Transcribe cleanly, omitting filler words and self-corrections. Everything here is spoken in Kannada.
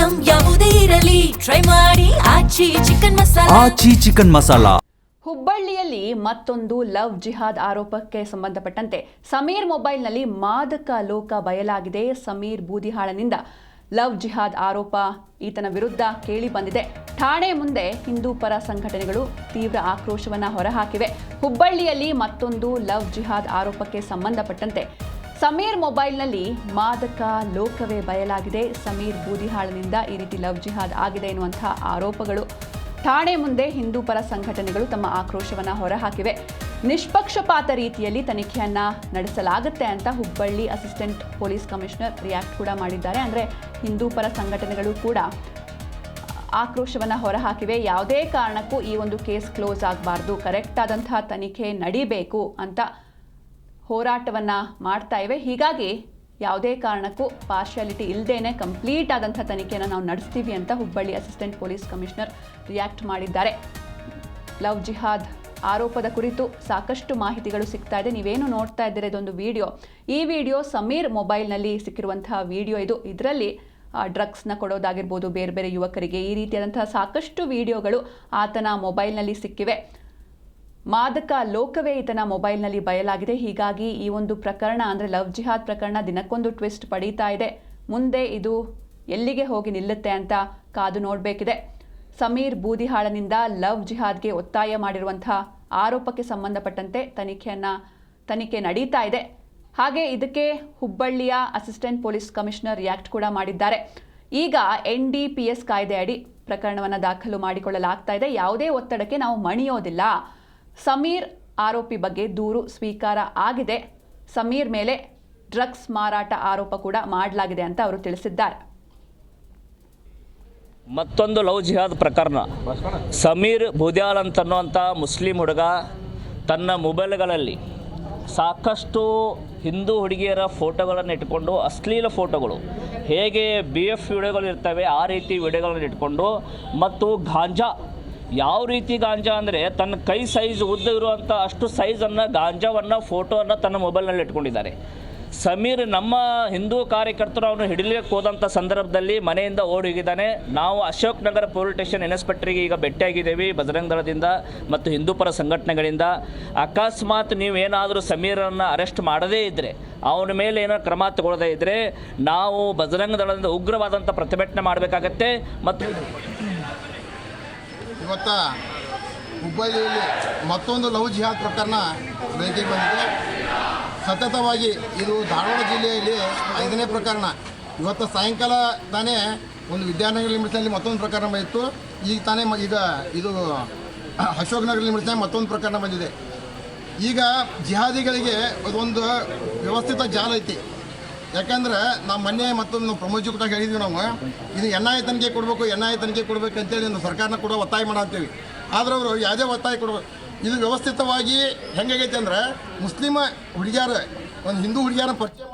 ಐಟಂ ಯಾವುದೇ ಇರಲಿ ಟ್ರೈ ಮಾಡಿ ಆಚಿ ಚಿಕನ್ ಮಸಾಲಾ. ಹುಬ್ಬಳ್ಳಿಯಲ್ಲಿ ಮತ್ತೊಂದು ಲವ್ ಜಿಹಾದ್ ಆರೋಪಕ್ಕೆ ಸಂಬಂಧಪಟ್ಟಂತೆ ಸಮೀರ್ ಮೊಬೈಲ್ನಲ್ಲಿ ಮಾದಕ ಲೋಕ ಬಯಲಾಗಿದೆ. ಸಮೀರ್ ಬೂದಿಹಾಳನಿಂದ ಲವ್ ಜಿಹಾದ್ ಆರೋಪ ಈತನ ವಿರುದ್ಧ ಕೇಳಿ ಬಂದಿದೆ. ಠಾಣೆ ಮುಂದೆ ಹಿಂದೂ ಪರ ಸಂಘಟನೆಗಳು ತೀವ್ರ ಆಕ್ರೋಶವನ್ನು ಹೊರಹಾಕಿವೆ. ಹುಬ್ಬಳ್ಳಿಯಲ್ಲಿ ಮತ್ತೊಂದು ಲವ್ ಜಿಹಾದ್ ಆರೋಪಕ್ಕೆ ಸಂಬಂಧಪಟ್ಟಂತೆ ಸಮೀರ್ ಮೊಬೈಲ್ನಲ್ಲಿ ಮಾದಕ ಲೋಕವೇ ಬಯಲಾಗಿದೆ. ಸಮೀರ್ ಬೂದಿಹಾಳನಿಂದ ಈ ರೀತಿ ಲವ್ ಜಿಹಾದ್ ಆಗಿದೆ ಎನ್ನುವಂತಹ ಆರೋಪಗಳು ಠಾಣೆ ಮುಂದೆ ಹಿಂದೂ ಪರ ಸಂಘಟನೆಗಳು ತಮ್ಮ ಆಕ್ರೋಶವನ್ನು ಹೊರಹಾಕಿವೆ. ನಿಷ್ಪಕ್ಷಪಾತ ರೀತಿಯಲ್ಲಿ ತನಿಖೆಯನ್ನ ನಡೆಸಲಾಗುತ್ತೆ ಅಂತ Hubballi assistant police commissioner react ಕೂಡ ಮಾಡಿದ್ದಾರೆ. ಅಂದರೆ ಹಿಂದೂ ಪರ ಸಂಘಟನೆಗಳು ಕೂಡ ಆಕ್ರೋಶವನ್ನು ಹೊರಹಾಕಿವೆ. ಯಾವುದೇ ಕಾರಣಕ್ಕೂ ಈ ಒಂದು ಕೇಸ್ ಕ್ಲೋಸ್ ಆಗಬಾರ್ದು, ಕರೆಕ್ಟ್ ಆದಂತಹ ತನಿಖೆ ನಡೀಬೇಕು ಅಂತ ಹೋರಾಟವನ್ನು ಮಾಡ್ತಾ ಇವೆ. ಹೀಗಾಗಿ ಯಾವುದೇ ಕಾರಣಕ್ಕೂ ಪಾರ್ಶಿಯಾಲಿಟಿ ಇಲ್ಲದೇನೆ ಕಂಪ್ಲೀಟ್ ಆದಂಥ ತನಿಖೆಯನ್ನು ನಾವು ನಡೆಸ್ತೀವಿ ಅಂತ Hubballi assistant police commissioner react ಮಾಡಿದ್ದಾರೆ. ಲವ್ ಜಿಹಾದ್ ಆರೋಪದ ಕುರಿತು ಸಾಕಷ್ಟು ಮಾಹಿತಿಗಳು ಸಿಗ್ತಾ ಇದೆ. ನೀವೇನು ನೋಡ್ತಾ ಇದ್ದೀರಾ ಇದೊಂದು ವಿಡಿಯೋ. ಈ ವಿಡಿಯೋ ಸಮೀರ್ ಮೊಬೈಲ್ನಲ್ಲಿ ಸಿಕ್ಕಿರುವಂತಹ ವಿಡಿಯೋ ಇದು. ಇದರಲ್ಲಿ ಡ್ರಗ್ಸ್ನ ಕೊಡೋದಾಗಿರ್ಬೋದು ಬೇರೆ ಬೇರೆ ಯುವಕರಿಗೆ, ಈ ರೀತಿಯಾದಂತಹ ಸಾಕಷ್ಟು ವಿಡಿಯೋಗಳು ಆತನ ಮೊಬೈಲ್ನಲ್ಲಿ ಸಿಕ್ಕಿವೆ. ಮಾದಕ ಲೋಕವೇ ಈತನ ಮೊಬೈಲ್ನಲ್ಲಿ ಬಯಲಾಗಿದೆ. ಹೀಗಾಗಿ ಈ ಒಂದು ಪ್ರಕರಣ ಅಂದರೆ ಲವ್ ಜಿಹಾದ್ ಪ್ರಕರಣ ದಿನಕ್ಕೊಂದು ಟ್ವಿಸ್ಟ್ ಪಡೀತಾ ಇದೆ. ಮುಂದೆ ಇದು ಎಲ್ಲಿಗೆ ಹೋಗಿ ನಿಲ್ಲುತ್ತೆ ಅಂತ ಕಾದು ನೋಡಬೇಕಿದೆ. ಸಮೀರ್ ಬೂದಿಹಾಳನಿಂದ ಲವ್ ಜಿಹಾದ್ಗೆ ಒತ್ತಾಯ ಮಾಡಿರುವಂಥ ಆರೋಪಕ್ಕೆ ಸಂಬಂಧಪಟ್ಟಂತೆ ತನಿಖೆ ನಡೀತಾ ಇದೆ. ಹಾಗೆ ಇದಕ್ಕೆ ಹುಬ್ಬಳ್ಳಿಯ ಅಸಿಸ್ಟೆಂಟ್ ಪೊಲೀಸ್ ಕಮಿಷನರ್ ರಿಯಾಕ್ಟ್ ಕೂಡ ಮಾಡಿದ್ದಾರೆ. ಈಗ NDPS ಕಾಯ್ದೆ ಅಡಿ ಪ್ರಕರಣವನ್ನು ದಾಖಲು ಮಾಡಿಕೊಳ್ಳಲಾಗ್ತಾ ಇದೆ. ಯಾವುದೇ ಒತ್ತಡಕ್ಕೆ ನಾವು ಮಣಿಯೋದಿಲ್ಲ. ಸಮೀರ್ ಆರೋಪಿ ಬಗ್ಗೆ ದೂರು ಸ್ವೀಕಾರ ಆಗಿದೆ. ಸಮೀರ್ ಮೇಲೆ ಡ್ರಗ್ಸ್ ಮಾರಾಟ ಆರೋಪ ಕೂಡ ಮಾಡಲಾಗಿದೆ ಅಂತ ಅವರು ತಿಳಿಸಿದ್ದಾರೆ. ಮತ್ತೊಂದು ಲವ್ ಜಿಹಾದ್ ಪ್ರಕರಣ. ಸಮೀರ್ ಬೂದಿಹಾಳ್ ಅಂತನ್ನುವಂಥ ಮುಸ್ಲಿಂ ಹುಡುಗ ತನ್ನ ಮೊಬೈಲ್ಗಳಲ್ಲಿ ಸಾಕಷ್ಟು ಹಿಂದೂ ಹುಡುಗಿಯರ ಫೋಟೋಗಳನ್ನು ಇಟ್ಕೊಂಡು, ಅಶ್ಲೀಲ ಫೋಟೋಗಳು ಹೇಗೆ BF ವಿಡಿಯೋಗಳು ಇರ್ತವೆ ಆ ರೀತಿ ವಿಡಿಯೋಗಳನ್ನು ಇಟ್ಕೊಂಡು, ಮತ್ತು ಗಾಂಜಾ, ಯಾವ ರೀತಿ ಗಾಂಜಾ ಅಂದರೆ ತನ್ನ ಕೈ ಸೈಜ್ ಉದ್ದ ಇರುವಂಥ ಅಷ್ಟು ಸೈಜನ್ನು ಗಾಂಜಾವನ್ನು ಫೋಟೋವನ್ನು ತನ್ನ ಮೊಬೈಲ್ನಲ್ಲಿ ಇಟ್ಕೊಂಡಿದ್ದಾರೆ. ಸಮೀರ್ ನಮ್ಮ ಹಿಂದೂ ಕಾರ್ಯಕರ್ತರು ಅವನು ಹಿಡಿಲಿಕ್ಕೆ ಹೋದಂಥ ಸಂದರ್ಭದಲ್ಲಿ ಮನೆಯಿಂದ ಓಡಿ ಹೋಗಿದ್ದಾನೆ. ನಾವು ಅಶೋಕ್ ನಗರ ಪೊಲೀಸ್ ಸ್ಟೇಷನ್ ಇನ್ಸ್ಪೆಕ್ಟರ್ಗೆ ಈಗ ಭೇಟಿಯಾಗಿದ್ದೇವೆ ಬಜರಂಗ ದಳದಿಂದ ಮತ್ತು ಹಿಂದೂ ಪರ ಸಂಘಟನೆಗಳಿಂದ. ಅಕಸ್ಮಾತ್ ನೀವೇನಾದರೂ ಸಮೀರನ್ನು ಅರೆಸ್ಟ್ ಮಾಡದೇ ಇದ್ದರೆ, ಅವನ ಮೇಲೆ ಏನೋ ಕ್ರಮ ತಗೊಳ್ಳದೇ ಇದ್ದರೆ ನಾವು ಬಜರಂಗ ದಳದಿಂದ ಉಗ್ರವಾದಂಥ ಪ್ರತಿಭಟನೆ ಮಾಡಬೇಕಾಗತ್ತೆ. ಮತ್ತು ಇವತ್ತು ಹುಬ್ಬಳ್ಳಿಯಲ್ಲಿ ಮತ್ತೊಂದು ಲವ್ ಜಿಹಾದ್ ಪ್ರಕರಣ ಬೆಳಕಿಗೆ ಬಂದಿದೆ. ಸತತವಾಗಿ ಇದು ಧಾರವಾಡ ಜಿಲ್ಲೆಯಲ್ಲಿ 5ನೇ ಪ್ರಕರಣ. ಇವತ್ತು ಸಾಯಂಕಾಲ ತಾನೇ ಒಂದು ವಿದ್ಯಾನಗರ ಲಿಮಿಟ್ಸ್ನಲ್ಲಿ ಮತ್ತೊಂದು ಪ್ರಕರಣ ಬಂದಿತ್ತು. ಈಗ ತಾನೇ ಇದು ಅಶೋಕ್ ನಗರ ಲಿಮಿಟ್ಸ್ನಲ್ಲಿ ಮತ್ತೊಂದು ಪ್ರಕರಣ ಬಂದಿದೆ. ಈಗ ಜಿಹಾದಿಗಳಿಗೆ ಅದೊಂದು ವ್ಯವಸ್ಥಿತ ಜಾಲ ಐತಿ. ಯಾಕಂದ್ರೆ ನಾವು ಮೊನ್ನೆ ಮತ್ತೊಂದು ಪ್ರಮೋಜಕಟಾಗಿ ಹೇಳಿದ್ವಿ, ನಾವು ಇದು NIA ತನಿಖೆ ಕೊಡಬೇಕು ಅಂತೇಳಿ ಒಂದು ಸರ್ಕಾರನ ಕೂಡ ಒತ್ತಾಯ ಮಾಡತ್ತೀವಿ. ಆದ್ರೆ ಅವರು ಯಾವುದೇ ಒತ್ತಾಯ ಕೊಡಬೇಕು. ಇದು ವ್ಯವಸ್ಥಿತವಾಗಿ ಹೆಂಗಾಗೈತೆ ಅಂದರೆ, ಮುಸ್ಲಿಮ ಹುಡುಗಿಯರು ಒಂದು ಹಿಂದೂ ಹುಡುಗಿಯರ ಪರಿಚಯ